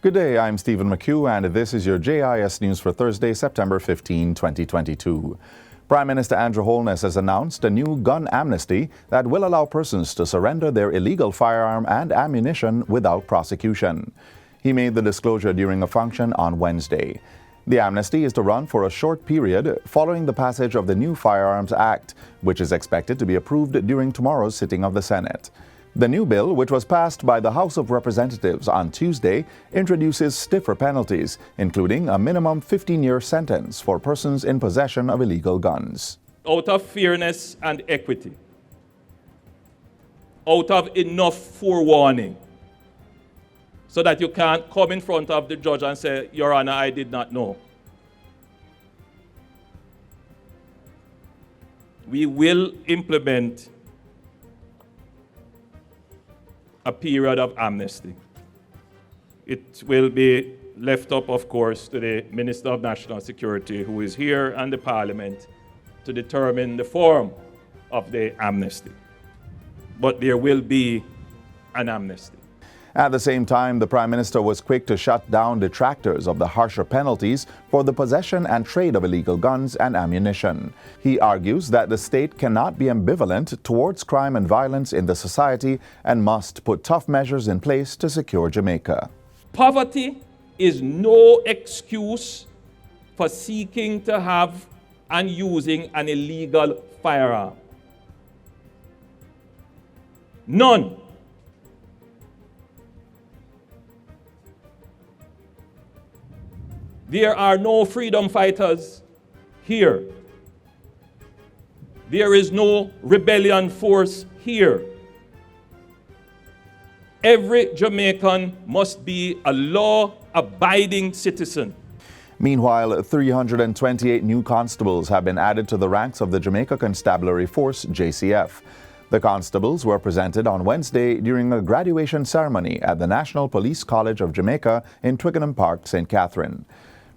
Good day, I'm Stephen McHugh, and this is your JIS News for Thursday, September 15, 2022. Prime Minister Andrew Holness has announced a new gun amnesty that will allow persons to surrender their illegal firearm and ammunition without prosecution. He made the disclosure during a function on Wednesday. The amnesty is to run for a short period following the passage of the new Firearms Act, which is expected to be approved during tomorrow's sitting of the Senate. The new bill, which was passed by the House of Representatives on Tuesday, introduces stiffer penalties, including a minimum 15-year sentence for persons in possession of illegal guns. Out of fairness and equity, out of enough forewarning, so that you can't come in front of the judge and say, Your Honor, I did not know. We will implement a period of amnesty. It will be left up, of course, to the Minister of National Security, who is here, and the Parliament to determine the form of the amnesty. But there will be an amnesty. At the same time, the Prime Minister was quick to shut down detractors of the harsher penalties for the possession and trade of illegal guns and ammunition. He argues that the state cannot be ambivalent towards crime and violence in the society and must put tough measures in place to secure Jamaica. Poverty is no excuse for seeking to have and using an illegal firearm. None. There are no freedom fighters here. There is no rebellion force here. Every Jamaican must be a law-abiding citizen. Meanwhile, 328 new constables have been added to the ranks of the Jamaica Constabulary Force, JCF. The constables were presented on Wednesday during a graduation ceremony at the National Police College of Jamaica in Twickenham Park, St. Catherine.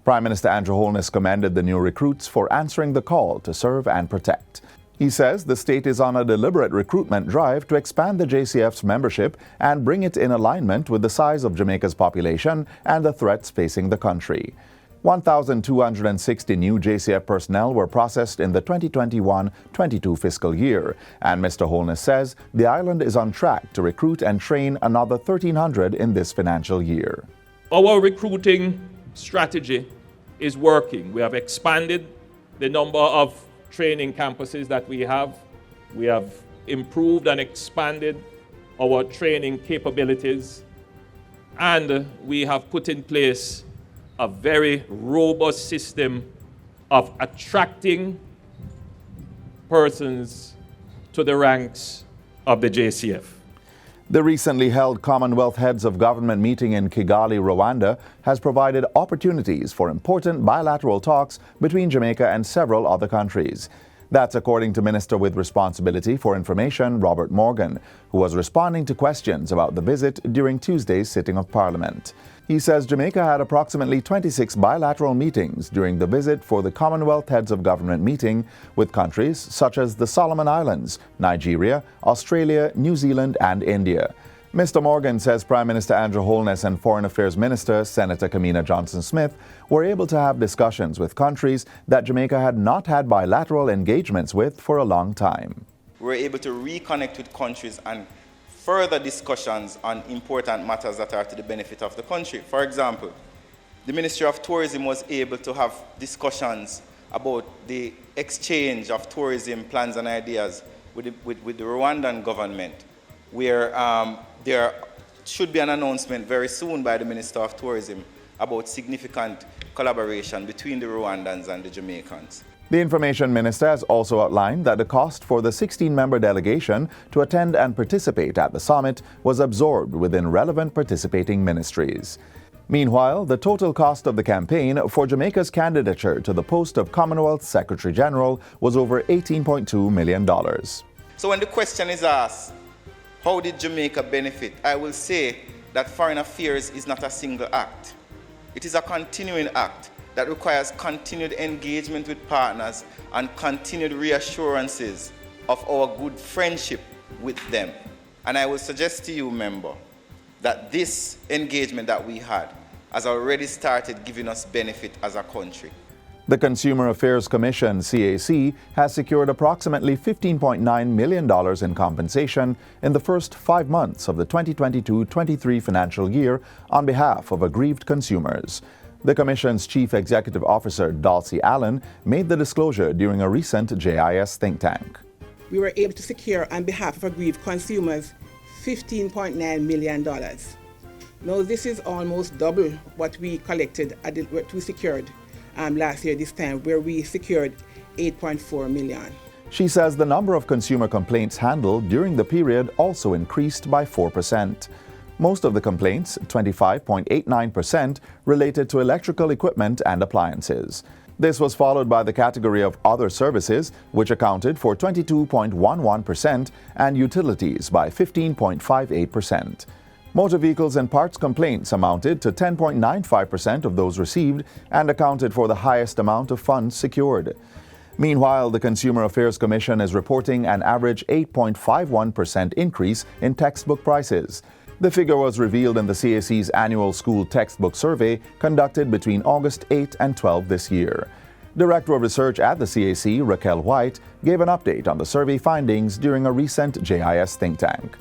Prime Minister Andrew Holness commended the new recruits for answering the call to serve and protect. He says the state is on a deliberate recruitment drive to expand the JCF's membership and bring it in alignment with the size of Jamaica's population and the threats facing the country. 1,260 new JCF personnel were processed in the 2021-22 fiscal year, and Mr. Holness says the island is on track to recruit and train another 1,300 in this financial year. Our recruiting strategy is working. We have expanded the number of training campuses that we have. We have improved and expanded our training capabilities. And we have put in place a very robust system of attracting persons to the ranks of the JCF. The recently held Commonwealth Heads of Government meeting in Kigali, Rwanda, has provided opportunities for important bilateral talks between Jamaica and several other countries. That's according to Minister with Responsibility for Information, Robert Morgan, who was responding to questions about the visit during Tuesday's sitting of Parliament. He says Jamaica had approximately 26 bilateral meetings during the visit for the Commonwealth Heads of Government meeting with countries such as the Solomon Islands, Nigeria, Australia, New Zealand, and India. Mr. Morgan says Prime Minister Andrew Holness and Foreign Affairs Minister Senator Kamina Johnson-Smith were able to have discussions with countries that Jamaica had not had bilateral engagements with for a long time. We were able to reconnect with countries and further discussions on important matters that are to the benefit of the country. For example, the Ministry of Tourism was able to have discussions about the exchange of tourism plans and ideas with the Rwandan government, where there should be an announcement very soon by the Minister of Tourism about significant collaboration between the Rwandans and the Jamaicans. The Information Minister has also outlined that the cost for the 16-member delegation to attend and participate at the summit was absorbed within relevant participating ministries. Meanwhile, the total cost of the campaign for Jamaica's candidature to the post of Commonwealth Secretary General was over $18.2 million. So when the question is asked, how did Jamaica benefit? I will say that foreign affairs is not a single act. It is a continuing act that requires continued engagement with partners and continued reassurances of our good friendship with them. And I will suggest to you, member, that this engagement that we had has already started giving us benefit as a country. The Consumer Affairs Commission, CAC, has secured approximately $15.9 million in compensation in the first 5 months of the 2022-23 financial year on behalf of aggrieved consumers. The Commission's Chief Executive Officer, Dulcie Allen, made the disclosure during a recent JIS think tank. We were able to secure on behalf of aggrieved consumers $15.9 million. Now, this is almost double what we collected, what we secured last year this time, where we secured $8.4 million. She says the number of consumer complaints handled during the period also increased by 4%. Most of the complaints, 25.89%, related to electrical equipment and appliances. This was followed by the category of other services, which accounted for 22.11%, and utilities by 15.58%. Motor vehicles and parts complaints amounted to 10.95% of those received and accounted for the highest amount of funds secured. Meanwhile, the Consumer Affairs Commission is reporting an average 8.51% increase in textbook prices. The figure was revealed in the CAC's annual school textbook survey conducted between August 8 and 12 this year. Director of Research at the CAC, Raquel White, gave an update on the survey findings during a recent JIS think tank.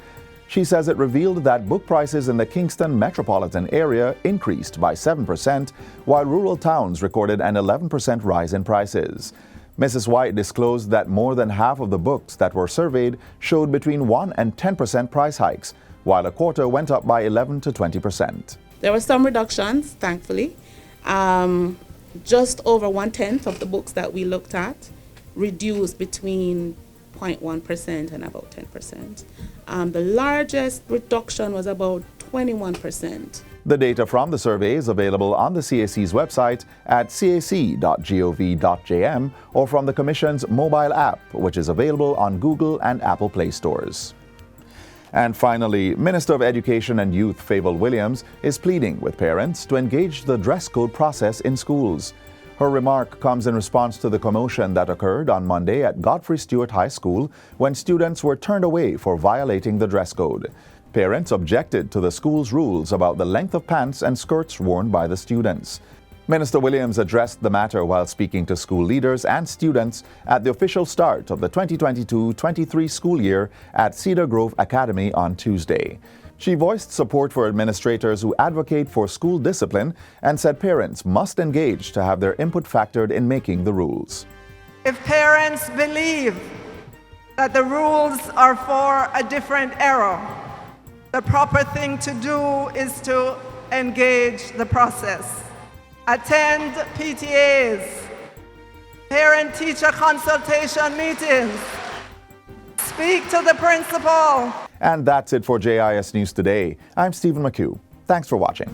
She says it revealed that book prices in the Kingston metropolitan area increased by 7%, while rural towns recorded an 11% rise in prices. Mrs. White disclosed that more than half of the books that were surveyed showed between 1 and 10% price hikes, while a quarter went up by 11 to 20%. There were some reductions, thankfully. Just over 1/10 of the books that we looked at reduced between 0.1% and about 10%. The largest reduction was about 21%. The data from the survey is available on the CAC's website at cac.gov.jm or from the Commission's mobile app, which is available on Google and Apple Play stores. And finally, Minister of Education and Youth Fable Williams is pleading with parents to engage the dress code process in schools. Her remark comes in response to the commotion that occurred on Monday at Godfrey Stewart High School when students were turned away for violating the dress code. Parents objected to the school's rules about the length of pants and skirts worn by the students. Minister Williams addressed the matter while speaking to school leaders and students at the official start of the 2022-23 school year at Cedar Grove Academy on Tuesday. She voiced support for administrators who advocate for school discipline and said parents must engage to have their input factored in making the rules. If parents believe that the rules are for a different era, the proper thing to do is to engage the process. Attend PTAs, parent-teacher consultation meetings, speak to the principal. And that's it for JIS News Today. I'm Stephen McHugh. Thanks for watching.